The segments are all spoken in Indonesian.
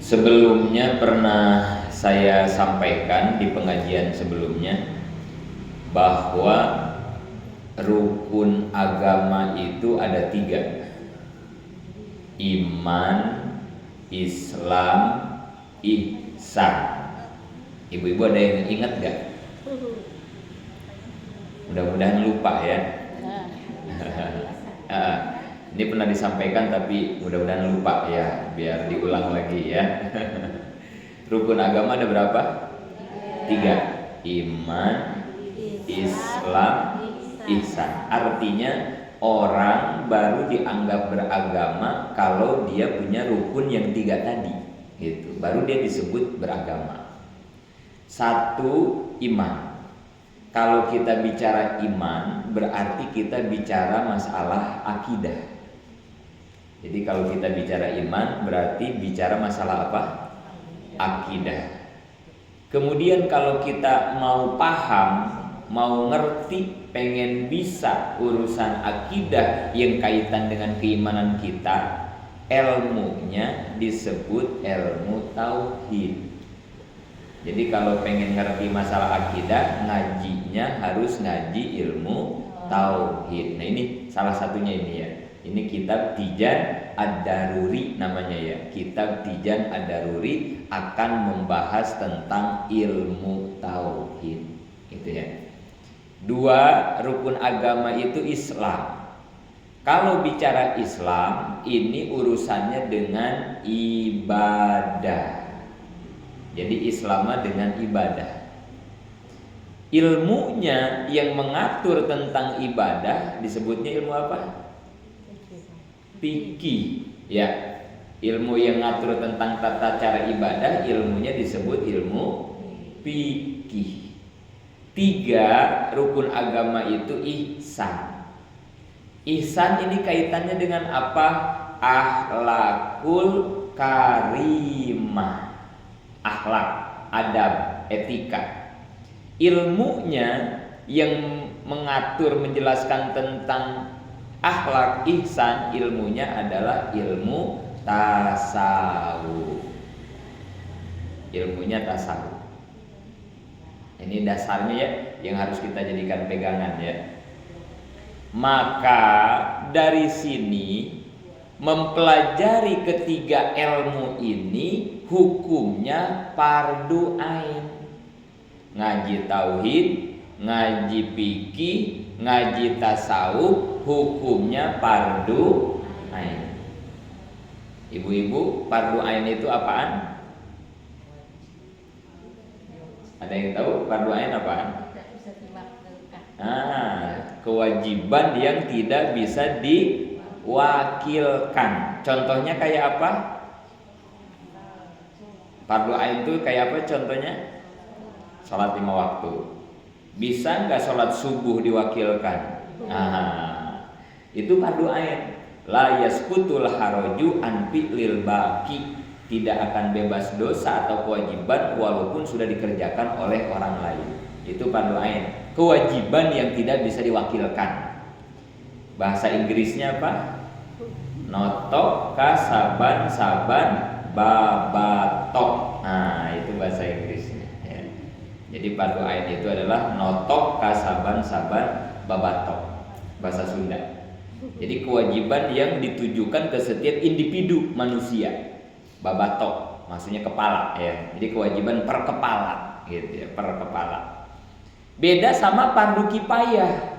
Sebelumnya pernah saya sampaikan di pengajian sebelumnya bahwa rukun agama itu ada 3: iman, Islam, ihsan. Ibu-ibu ada yang ingat gak? Mudah-mudahan lupa ya. Ini pernah disampaikan tapi mudah-mudahan lupa ya, biar diulang lagi ya. Rukun agama ada berapa? 3: iman, Islam, ihsan. Artinya orang baru dianggap beragama kalau dia punya rukun yang 3 tadi, gitu. Baru dia disebut beragama. 1, iman. Kalau kita bicara iman, berarti kita bicara masalah akidah. Jadi kalau kita bicara iman, berarti bicara masalah apa? Akidah. Kemudian kalau kita mau paham, mau ngerti, pengen bisa urusan akidah yang kaitan dengan keimanan kita, ilmunya disebut ilmu tauhid. Jadi kalau pengen ngerti masalah akidah, ngajinya harus ngaji ilmu tauhid. Nah ini salah satunya ini ya. Ini kitab Tijan Ad-Daruri namanya ya. Kitab Tijan Ad-Daruri akan membahas tentang ilmu tauhid. Gitu ya. 2, rukun agama itu Islam. Kalau bicara Islam, ini urusannya dengan ibadah. Jadi Islam dengan ibadah. Ilmunya yang mengatur tentang ibadah disebutnya ilmu apa? Fikih. Ya, ilmu yang ngatur tentang tata cara ibadah, ilmunya disebut ilmu fikih. 3, rukun agama itu ihsan. Ihsan ini kaitannya dengan apa? Akhlakul karimah. Akhlak, adab, etika. Ilmunya yang mengatur, menjelaskan tentang akhlak ihsan, ilmunya adalah ilmu tasawuf. Ilmunya tasawuf. Ini dasarnya ya, yang harus kita jadikan pegangan ya. Maka dari sini mempelajari ketiga ilmu ini hukumnya fardu ain. Ngaji tauhid, ngaji fikih, ngaji tasawuf, hukumnya fardu ain. Ibu-ibu, fardu ain itu apaan? Ada yang tahu fardu ain apaan? Kewajiban yang tidak bisa diwakilkan. Contohnya kayak apa? Fardu ain itu kayak apa contohnya? Salat 5 waktu. Bisa nggak salat subuh diwakilkan? Itu fardu ain. La yasqutul haraju an fi'lil baqi. Tidak akan bebas dosa atau kewajiban walaupun sudah dikerjakan oleh orang lain. Itu fardu ain. Kewajiban yang tidak bisa diwakilkan. Bahasa Inggrisnya apa? Notok, kasaban, saban, babatok. Nah, itu bahasa Inggrisnya ya. Jadi fardu ain itu adalah notok, kasaban, saban, babatok. Bahasa Sunda. Jadi kewajiban yang ditujukan ke setiap individu manusia. Babatok, maksudnya kepala ya. Jadi kewajiban per kepala gitu ya, per kepala. Beda sama fardu kifayah.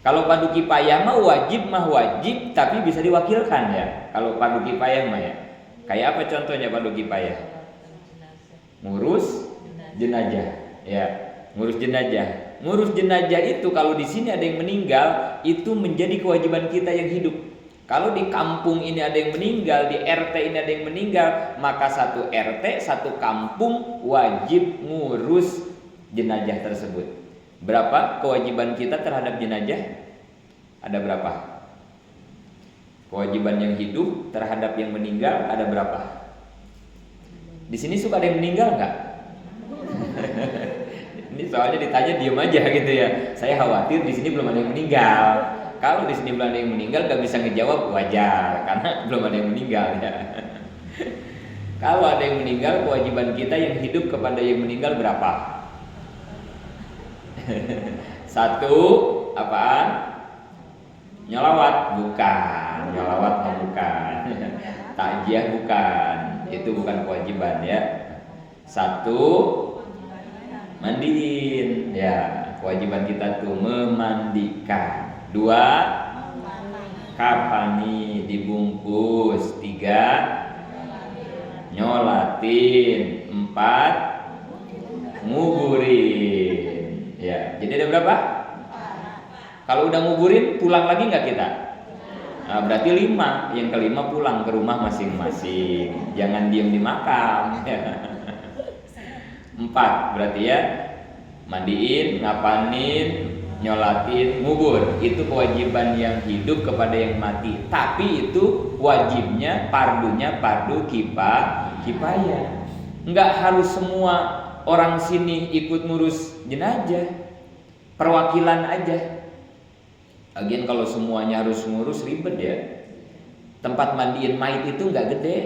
Kalau fardu kifayah mah wajib, tapi bisa diwakilkan ya. Kalau fardu kifayah mah ya. Kayak apa contohnya fardu kifayah? Ngurus jenazah ya. Ngurus jenazah. Ngurus jenazah itu kalau di sini ada yang meninggal, itu menjadi kewajiban kita yang hidup. Kalau di kampung ini ada yang meninggal, di RT ini ada yang meninggal, maka satu RT, satu kampung wajib ngurus jenazah tersebut. Berapa kewajiban kita terhadap jenazah? Ada berapa? Kewajiban yang hidup terhadap yang meninggal ada berapa? Di sini suka ada yang meninggal nggak? Ini soalnya ditanya diem aja gitu ya. Saya khawatir di sini belum ada yang meninggal. Kalau di sini belum ada yang meninggal gak bisa ngejawab, wajar karena belum ada yang meninggal ya. Kalau ada yang meninggal, kewajiban kita yang hidup kepada yang meninggal berapa? Satu, apaan? Nyolawat? Bukan. Nyolawat bukan. Takziah bukan. Itu bukan kewajiban ya. Satu, mandiin ya, kewajiban kita tuh memandikan. Dua, kapani, dibungkus. Tiga, nyolatin. Empat, nguburin ya. Jadi ada berapa? Kalau udah nguburin pulang lagi nggak kita? Nah, berarti 5. Yang kelima pulang ke rumah masing-masing. Jangan diem di makam. 4 berarti ya, mandiin, ngapanin, nyolatin, ngubur. Itu kewajiban yang hidup kepada yang mati. Tapi itu wajibnya, pardunya pardu kifayah. Nggak harus semua orang sini ikut ngurus jenazah, perwakilan aja. Lagian kalau semuanya harus ngurus ribet ya. Tempat mandiin mayit itu nggak gede,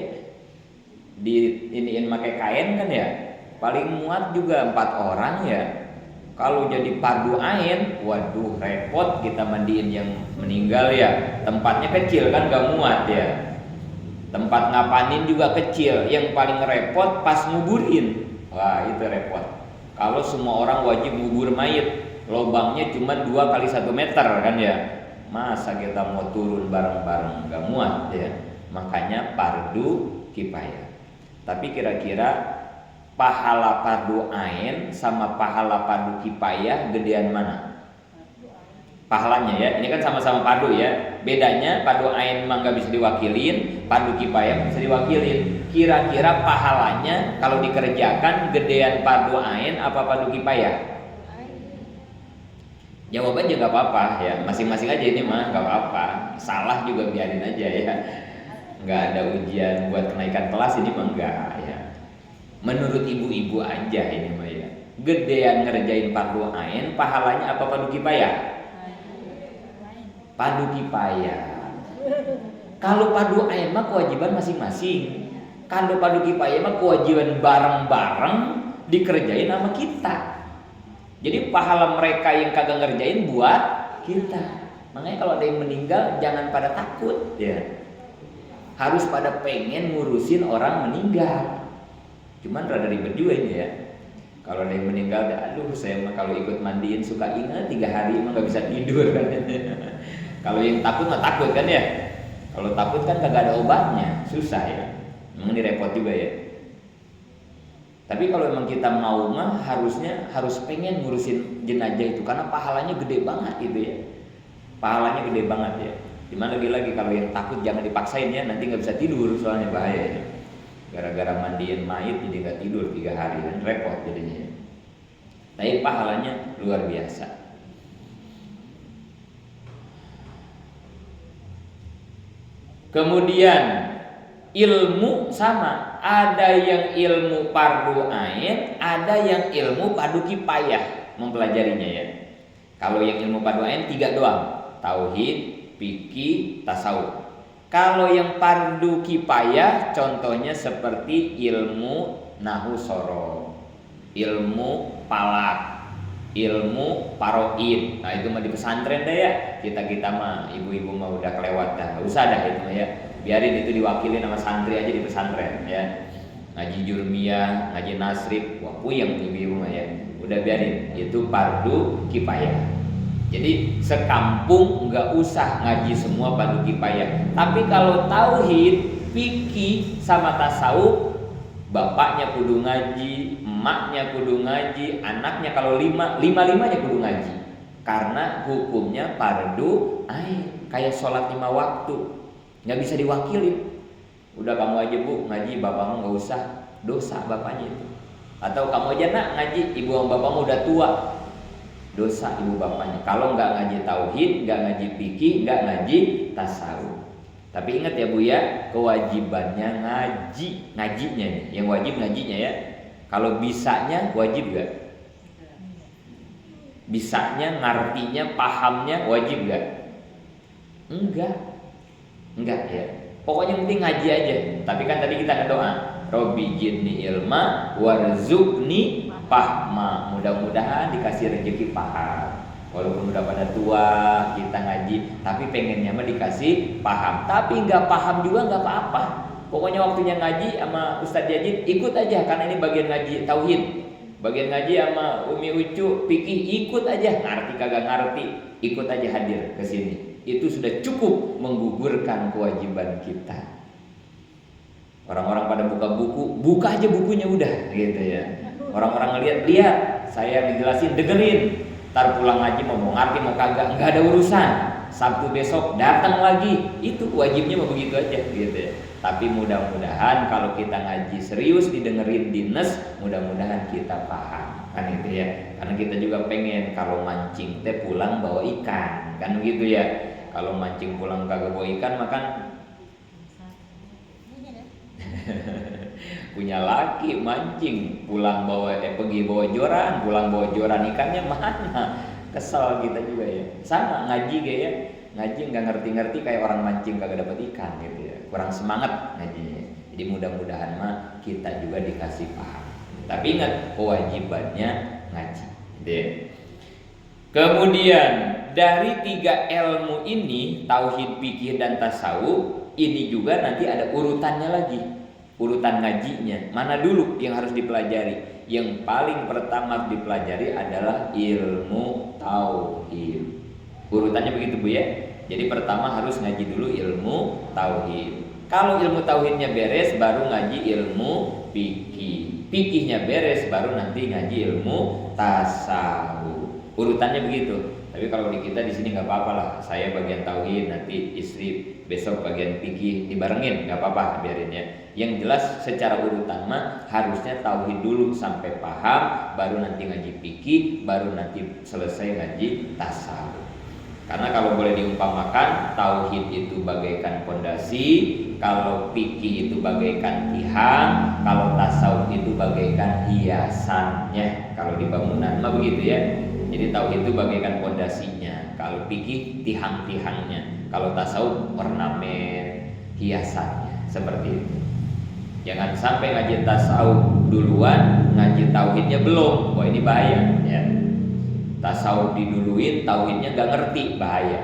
di iniin pakai kain kan ya. Paling muat juga 4 orang ya. Kalau jadi fardu ain, waduh repot kita mandiin yang meninggal ya. Tempatnya kecil kan gak muat ya. Tempat ngapanin juga kecil. Yang paling repot pas nguburin. Wah itu repot. Kalau semua orang wajib ngubur mayit, lubangnya cuma 2 kali 1 meter kan ya. Masa kita mau turun bareng-bareng, gak muat ya. Makanya fardu kifayah. Tapi kira-kira pahala fardu ain sama pahala fardu kifayah gedean mana? Pahalanya ya. Ini kan sama-sama fardu ya. Bedanya fardu ain memang gak bisa diwakilin, fardu kifayah bisa diwakilin. Kira-kira pahalanya kalau dikerjakan gedean fardu ain apa fardu kifayah? Jawab aja gak apa-apa ya. Masing-masing aja ini mah gak apa-apa. Salah juga biarin aja ya. Gak ada ujian buat kenaikan kelas ini mah enggak ya. Menurut ibu-ibu aja ini mah ya. Gedean ngerjain fardu ain, pahalanya apa fardu kifayah? Fardu kifayah. Kalau fardu ain mah kewajiban masing-masing. Kalau fardu kifayah mah kewajiban bareng-bareng dikerjain sama kita. Jadi pahala mereka yang kagak ngerjain buat kita. Makanya kalau ada yang meninggal jangan pada takut ya. Harus pada pengen ngurusin orang meninggal. Cuman rada ribet juga ini ya. Kalau ada yang meninggal, aduh saya mah kalau ikut mandiin suka ingat 3 hari emang gak bisa tidur kan. Kalau yang takut mah takut kan ya. Kalau takut kan kagak ada obatnya, susah ya. Memang ini repot juga ya. Tapi kalau emang kita mau mah harusnya harus pengen ngurusin jenazah itu karena pahalanya gede banget gitu ya. Pahalanya gede banget ya. Dimana lagi kalau yang takut jangan dipaksain ya, nanti nggak bisa tidur soalnya bahaya ya. Gara-gara mandiin mayit jadi nggak tidur 3 hari kan repot jadinya. Tapi pahalanya luar biasa. Kemudian ilmu sama, ada yang ilmu fardu ain, ada yang ilmu fardu kifayah mempelajarinya ya. Kalau yang ilmu fardu ain 3 doang, tauhid, fikih, tasawuf. Kalau yang fardu kifayah contohnya seperti ilmu nahwu sorof, ilmu falak, ilmu paroid. Nah itu mah di pesantren dah ya. Kita mah ibu-ibu mah udah kelewat dah, nggak usah dah itu mah ya. Biarin itu diwakili sama santri aja di pesantren ya. Ngaji jurmiyah, ngaji nasrib, wah puyeng ibu-ibu mah ya. Udah biarin, itu fardu kifayah. Jadi sekampung nggak usah ngaji semua fardu kifayah. Tapi kalau tauhid, fikih sama tasawuf, bapaknya kudu ngaji, emaknya kudu ngaji, anaknya kalau 5-limanya kudu ngaji. Karena hukumnya fardu ain, kayak sholat 5 waktu, nggak bisa diwakilin. Udah kamu aja bu ngaji, bapakmu nggak usah, dosa bapaknya itu. Atau kamu aja nak ngaji, ibu sama bapakmu udah tua, dosa ibu bapaknya. Kalau nggak ngaji tauhid, nggak ngaji fikih, nggak ngaji tasawuf. Tapi ingat ya bu ya, kewajibannya ngajinya nih. Yang wajib ngajinya ya. Kalau bisanya wajib nggak? Bisanya, ngartinya, pahamnya wajib nggak? Enggak ya. Pokoknya penting ngaji aja. Tapi kan tadi kita ngedoa, Robbi jidni ilma warzuqni fahma. Mudah-mudahan dikasih rezeki paham. Walaupun udah pada tua kita ngaji, tapi pengennya mah dikasih paham. Tapi nggak paham juga nggak apa-apa. Pokoknya waktunya ngaji sama Ustadz Yazid ikut aja, karena ini bagian ngaji tauhid. Bagian ngaji sama Umi Ucu fikih ikut aja, ngerti kagak ngerti ikut aja hadir ke sini. Itu sudah cukup menggugurkan kewajiban kita. Orang-orang pada buka buku, buka aja bukunya udah gitu ya. Orang-orang lihat saya dijelasin dengerin. Ntar pulang ngaji mau ngerti mau kagak nggak ada urusan. Sabtu besok datang lagi, itu wajibnya mau begitu aja gitu ya. Tapi mudah-mudahan kalau kita ngaji serius didengerin dinas, mudah-mudahan kita paham kan itu ya. Karena kita juga pengen kalau mancing teh pulang bawa ikan kan begitu ya. Kalau mancing pulang kagak bawa ikan makan punya laki mancing pulang bawa pergi bawa joran, pulang bawa joran, ikannya mana? Kesel kita juga ya. Sama ngaji kayak ya, ngaji nggak ngerti-ngerti kayak orang mancing kagak dapat ikan gitu ya, kurang semangat ngajinya. Jadi mudah-mudahan mah kita juga dikasih paham. Tapi ingat kewajibannya ngaji gitu ya. Kemudian dari 3 ilmu ini, tauhid, fikih dan tasawuf, ini juga nanti ada urutannya lagi. Urutan ngajinya, mana dulu yang harus dipelajari? Yang paling pertama dipelajari adalah ilmu tauhid. Urutannya begitu Bu ya. Jadi pertama harus ngaji dulu ilmu tauhid. Kalau ilmu tauhidnya beres, baru ngaji ilmu fikih. Fikihnya beres, baru nanti ngaji ilmu tasawuf. Urutannya begitu. Tapi kalau di kita di sini nggak apa-apa lah. Saya bagian tauhid, nanti istri besok bagian fikih, dibarengin, nggak apa-apa, biarin ya. Yang jelas secara urutan mah harusnya tauhid dulu sampai paham, baru nanti ngaji fikih, baru nanti selesai ngaji tasawuf. Karena kalau boleh diumpamakan, tauhid itu bagaikan pondasi, kalau fikih itu bagaikan tiang, kalau tasawuf itu bagaikan hiasannya. Kalau di bangunan mah begitu ya. Jadi tauhid itu bagaikan pondasinya, kalau fikih tiang-tiangnya, kalau tasawuf ornamen hiasannya, seperti itu. Jangan sampai ngaji tasawuf duluan, ngaji tauhidnya belum. Wah ini bahaya ya. Tasawuf diduluin, tauhidnya gak ngerti, bahaya.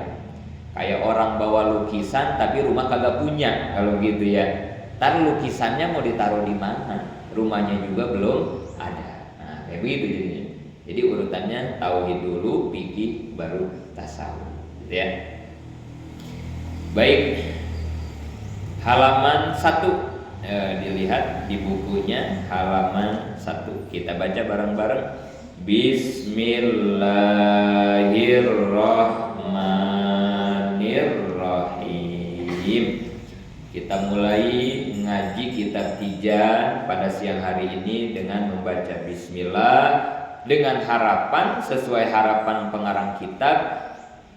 Kayak orang bawa lukisan tapi rumah kagak punya, kalau gitu ya. Ntar lukisannya mau ditaruh di mana? Rumahnya juga belum ada. Nah, kayak begitu jadinya. Jadi urutannya tauhid dulu, fikih baru tasawuf, gitu ya. Baik, halaman 1 dilihat di bukunya halaman 1. Kita baca bareng-bareng. Bismillahirrahmanirrahim. Kita mulai ngaji kitab Tijan pada siang hari ini dengan membaca bismillah, dengan harapan sesuai harapan pengarang kitab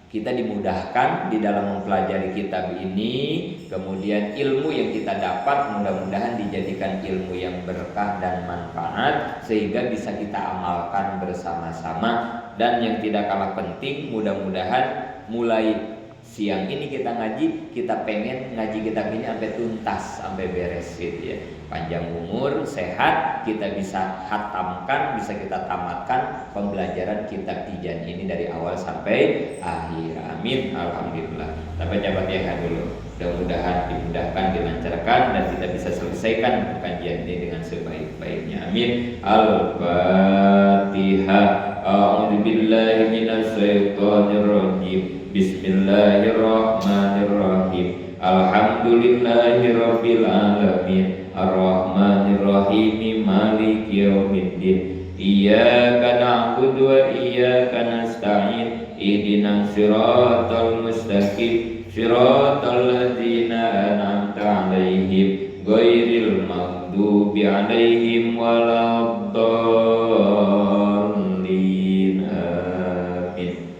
kita dimudahkan di dalam mempelajari kitab ini. Kemudian ilmu yang kita dapat mudah-mudahan dijadikan ilmu yang berkah dan manfaat, sehingga bisa kita amalkan bersama-sama. Dan yang tidak kalah penting, mudah-mudahan mulai siang ini kita ngaji, kita pengen ngaji kitab ini sampai tuntas, sampai beres gitu ya. Panjang umur, sehat, kita bisa hatamkan, bisa kita tamatkan pembelajaran kitab Tijan ini dari awal sampai akhir. Amin. Alhamdulillah. Kita baca Fatihah dulu. Mudah-mudahan dimudahkan, dilancarkan, dan kita bisa selesaikan kajian ini dengan sebaik-baiknya. Amin. Al-Fatihah. A'udzubillahi minasyaitonirrajim. Bismillahirrahmanirrahim. Alhamdulillahirabbil alamin. Ar-Rahmanir-Rahim. Maliki yaumiddin. Iyyaka na'budu wa iyyaka nasta'in. Ihdinas siratal mustaqim. Siratal ladzina an'amta 'alaihim ghairil maghdubi 'alaihim waladdallin. Amin.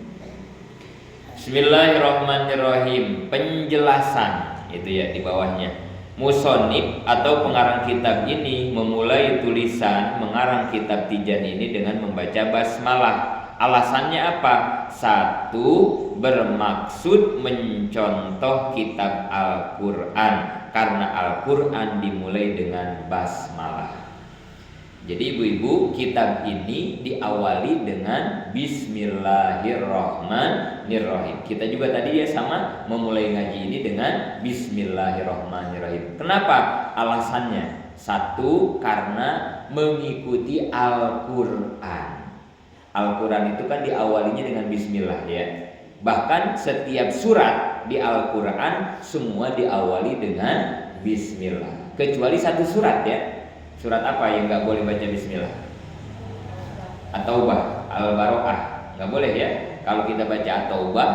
Bismillahirrahmanirrahim. Penjelasan itu ya di bawahnya. Musonib atau pengarang kitab ini memulai tulisan mengarang kitab Tijan ini dengan membaca basmalah. Alasannya apa? 1. Bermaksud mencontoh kitab Al-Quran. karena Al-Quran dimulai dengan basmalah. Jadi ibu-ibu, kitab ini diawali dengan Bismillahirrahmanirrahim. Kita juga tadi ya sama memulai ngaji ini dengan Bismillahirrahmanirrahim. Kenapa? Alasannya satu, karena mengikuti Al-Quran. Al-Quran itu kan diawalinya dengan Bismillah ya. Bahkan setiap surat di Al-Quran semua diawali dengan Bismillah, kecuali satu surat ya. Surat apa yang nggak boleh baca Bismillah? At-Taubah, Al-Baro'ah, nggak boleh ya. Kalau kita baca At-Taubah,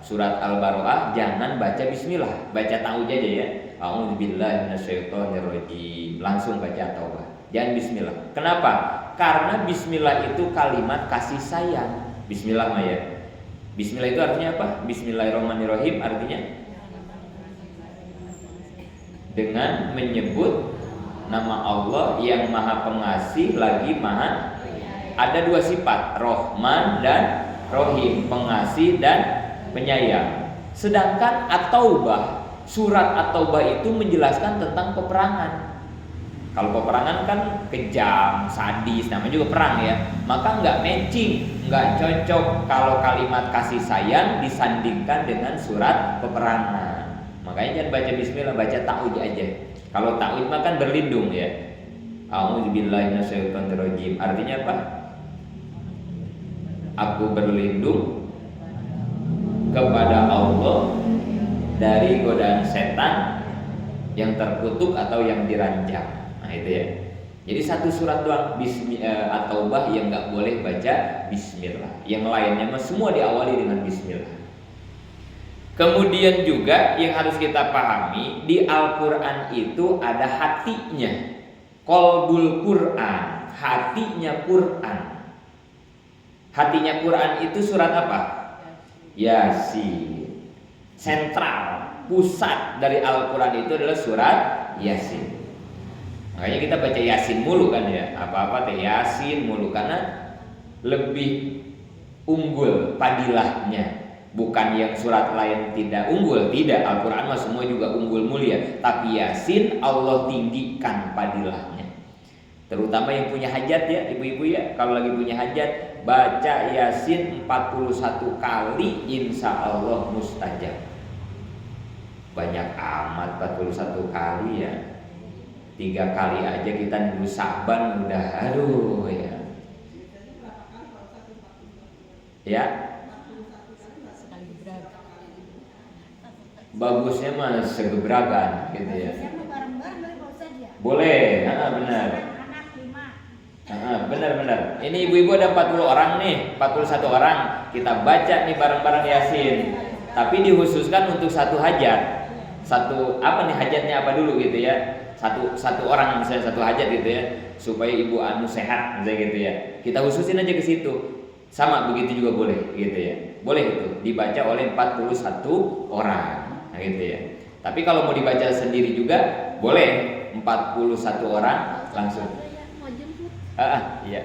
surat Al-Baro'ah, jangan baca Bismillah, baca ta'awudz aja ya. A'udzubillahi minasyaitonirrajim, langsung baca At-Taubah, jangan Bismillah. Kenapa? Karena Bismillah itu kalimat kasih sayang. Bismillah mah ya. Bismillah itu artinya apa? Bismillahirrahmanirrahim artinya dengan menyebut nama Allah yang maha pengasih lagi maha. Ada dua sifat, Rahman dan Rahim, pengasih dan penyayang. Sedangkan At-Taubah, surat At-Taubah itu menjelaskan tentang peperangan. Kalau peperangan kan kejam, sadis, namanya juga perang ya. Maka nggak matching, nggak cocok kalau kalimat kasih sayang disandingkan dengan surat peperangan. Makanya jangan baca Bismillah, baca ta'awudz aja. Kalau ta'awudz mah kan berlindung ya. A'udzubillahi minasyaitonirrajim. Artinya apa? Aku berlindung kepada Allah dari godaan setan yang terkutuk atau yang dirancang. Nah itu ya. Jadi satu surat doang At-Taubah yang nggak boleh baca Bismillah. Yang lainnya mah semua diawali dengan Bismillah. Kemudian juga yang harus kita pahami, di Al-Quran itu ada hatinya. Qalbul Quran, hatinya Quran. Hatinya Quran itu surat apa? Yasin. Sentral, pusat dari Al-Quran itu adalah surat Yasin. Makanya kita baca Yasin mulu kan ya. Apa-apa teh Yasin mulu, karena lebih unggul padilahnya. Bukan yang surat lain tidak unggul, tidak. Al-Quran mah semua juga unggul mulia. Tapi Yasin Allah tinggikan padilahnya. Terutama yang punya hajat ya, ibu-ibu ya. Kalau lagi punya hajat, baca Yasin 41 kali, insya Allah mustajab. Banyak amat 41 kali ya. 3 kali aja kita nunggu Saban udah aduh ya. Ya. Bagusnya mah segebragan gitu ya. Boleh, benar. Benar. Ini ibu-ibu ada 40 orang nih, 41 orang. Kita baca nih bareng-bareng Yasin. Tapi dikhususkan untuk satu hajat. Satu apa nih hajatnya apa dulu gitu ya. Satu orang misalnya satu hajat gitu ya, supaya ibu anu sehat misalnya gitu ya. Kita khususin aja ke situ. Sama begitu juga boleh gitu ya. Boleh itu dibaca oleh 41 orang. Nah gitu ya. Tapi kalau mau dibaca sendiri juga boleh, 41 orang langsung. Iya.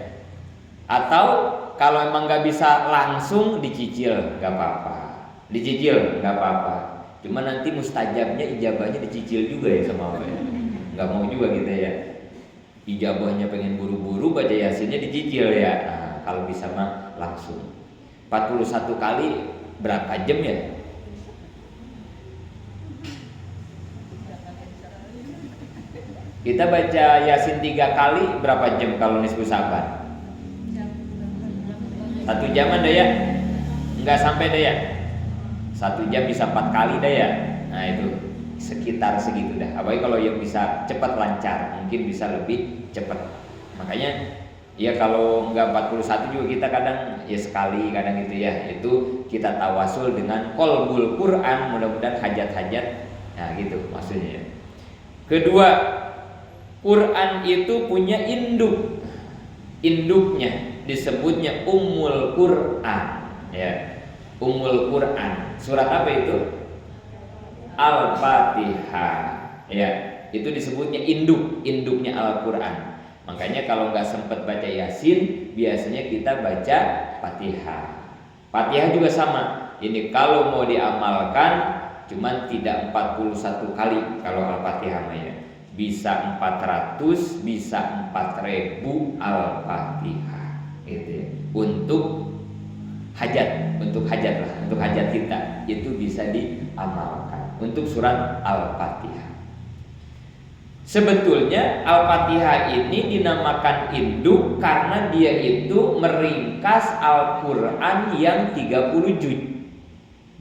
Atau kalau emang nggak bisa langsung dicicil, nggak apa-apa. Dicicil nggak apa-apa. Cuma nanti mustajabnya ijabahnya dicicil juga ya sama Allah ya. Nggak mau juga gitu ya. Ijabahnya pengen buru-buru, baca Yasinnya dicicil ya. Nah, kalau bisa mah langsung. 41 kali berapa jam ya? Kita baca Yasin 3 kali berapa jam kalau nisfu Saban? 1 jaman deh ya? Enggak sampai deh ya? 1 jam bisa 4 kali deh ya? Nah itu sekitar segitu dah. Apalagi kalau yang bisa cepat lancar, mungkin bisa lebih cepat. Makanya ya kalau enggak 41 juga kita kadang ya sekali kadang gitu ya. Itu kita tawasul dengan qalbul Quran, mudah-mudahan hajat-hajat. Nah gitu maksudnya. Kedua, Quran itu punya induknya disebutnya Ummul Quran ya. Ummul Quran surat apa itu? Al-Fatihah ya. Itu disebutnya induknya Al-Quran. Makanya kalau nggak sempat baca Yasin, biasanya kita baca Fatihah. Fatihah juga sama. Ini kalau mau diamalkan cuman tidak 41 kali kalau Al-Fatihah ya. Bisa 400, bisa 4000 Al-Fatihah gitu ya. Untuk hajat lah, untuk hajat kita itu bisa diamalkan untuk surat Al-Fatihah. Sebetulnya Al-Fatihah ini dinamakan induk karena dia itu meringkas Al-Quran yang 30 juz.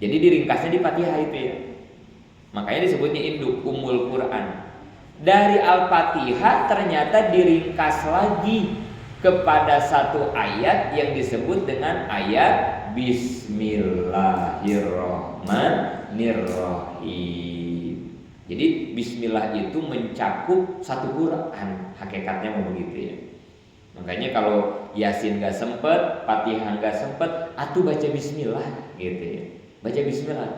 Jadi diringkasnya di Fatihah itu ya. Makanya disebutnya induk, Ummul Quran. Dari Al-Fatihah ternyata diringkas lagi kepada satu ayat yang disebut dengan ayat Bismillahirrahmanirrahim. Jadi Bismillah itu mencakup satu Quran, hakikatnya mau begitu ya. Makanya kalau Yasin gak sempet, Fatihah gak sempet, atuh baca Bismillah gitu ya. Baca Bismillah,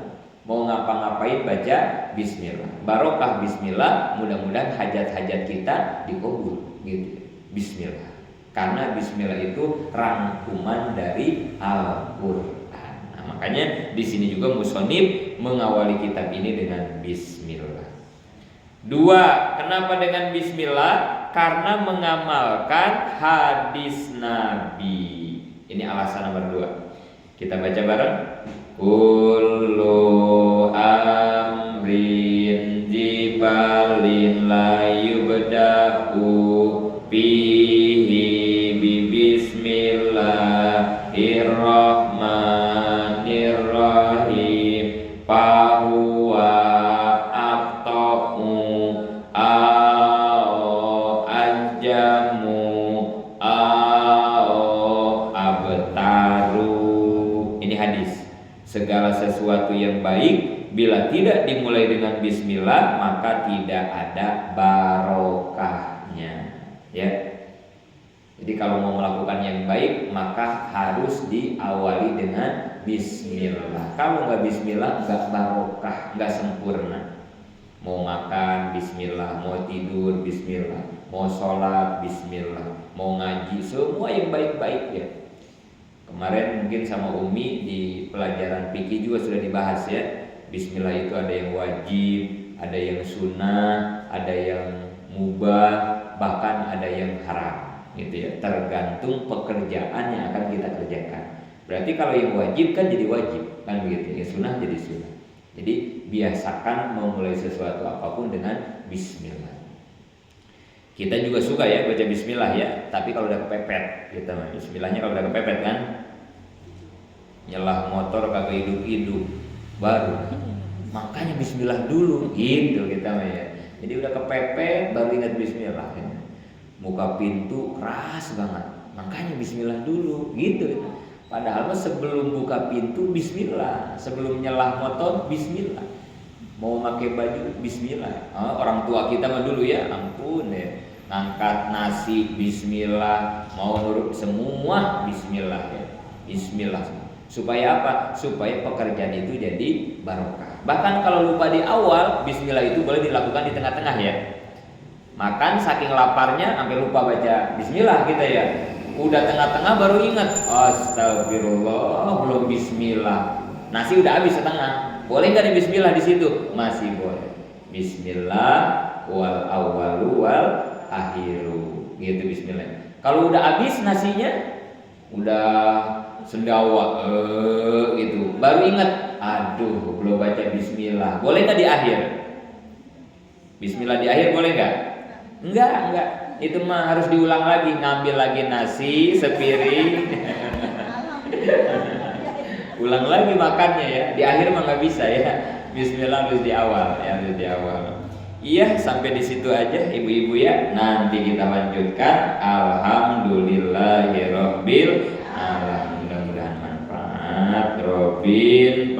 mau ngapa-ngapain baca Bismillah. Barokah Bismillah, mudah-mudahan hajat-hajat kita dikabul gitu. Bismillah. Karena Bismillah itu rangkuman dari Al-Quran. Nah, makanya di sini juga musonib mengawali kitab ini dengan Bismillah. 2. Kenapa dengan Bismillah? Karena mengamalkan hadis Nabi. Ini alasan nomor 2. Kita baca bareng. Kullu amrin jibalin la yubda'u bihi bismillahirrahmanirrahim fahuwa aqta'u au ajamu au abtaru. Ini hadis. Segala sesuatu yang baik bila tidak dimulai dengan bismillah maka tidak ada barokahnya ya. Jadi kalau mau melakukan yang baik maka harus diawali dengan bismillah. Kalau nggak bismillah nggak barokah, nggak sempurna. Mau makan bismillah, mau tidur bismillah, mau sholat bismillah, mau ngaji, semua yang baik-baik ya. Kemarin mungkin sama Umi di pelajaran fikih juga sudah dibahas ya. Bismillah itu ada yang wajib, ada yang sunnah, ada yang mubah, bahkan ada yang haram gitu ya. Tergantung pekerjaan yang akan kita kerjakan. Berarti kalau yang wajib kan jadi wajib kan begitu, yang sunnah jadi sunnah. Jadi biasakan memulai sesuatu apapun dengan bismillah. Kita juga suka ya baca bismillah ya, tapi kalau udah kepepet kita mah bismillahnya kalau udah kepepet kan nyelah motor kagak hidup-hidup baru makanya bismillah dulu gitu kita mah ya. Jadi udah kepepet baru ingat bismillah ya. Muka pintu keras banget makanya bismillah dulu gitu. Padahal mah sebelum buka pintu bismillah, sebelum nyelah motor bismillah, mau pakai baju bismillah. Orang tua kita mah dulu ya ampun ya, ngangkat nasi bismillah, mau nurut semua bismillah ya. Bismillah. Supaya apa? Supaya pekerjaan itu jadi barokah. Bahkan kalau lupa di awal, bismillah itu boleh dilakukan di tengah-tengah ya. Makan saking laparnya sampai lupa baca bismillah kita ya. Udah tengah-tengah baru ingat, astagfirullah belum bismillah. Nasi udah habis setengah. Boleh nggak di bismillah di situ? Masih boleh. Bismillah wal awwalu wal akhiru. Gitu bismillah. Kalau udah habis nasinya, udah sendawa gitu. Baru ingat, aduh belum baca bismillah. Boleh nggak di akhir? Bismillah di akhir boleh nggak? Enggak. Itu mah harus diulang lagi, ngambil lagi nasi sepiring. Ulang lagi makannya ya. Di akhir mah nggak bisa ya. Bismillah harus di awal ya, harus di awal. Iya, sampai di situ aja ibu-ibu ya. Nanti kita lanjutkan. Alhamdulillahirabbil alamin. Mudah-mudahan manfaat. Robin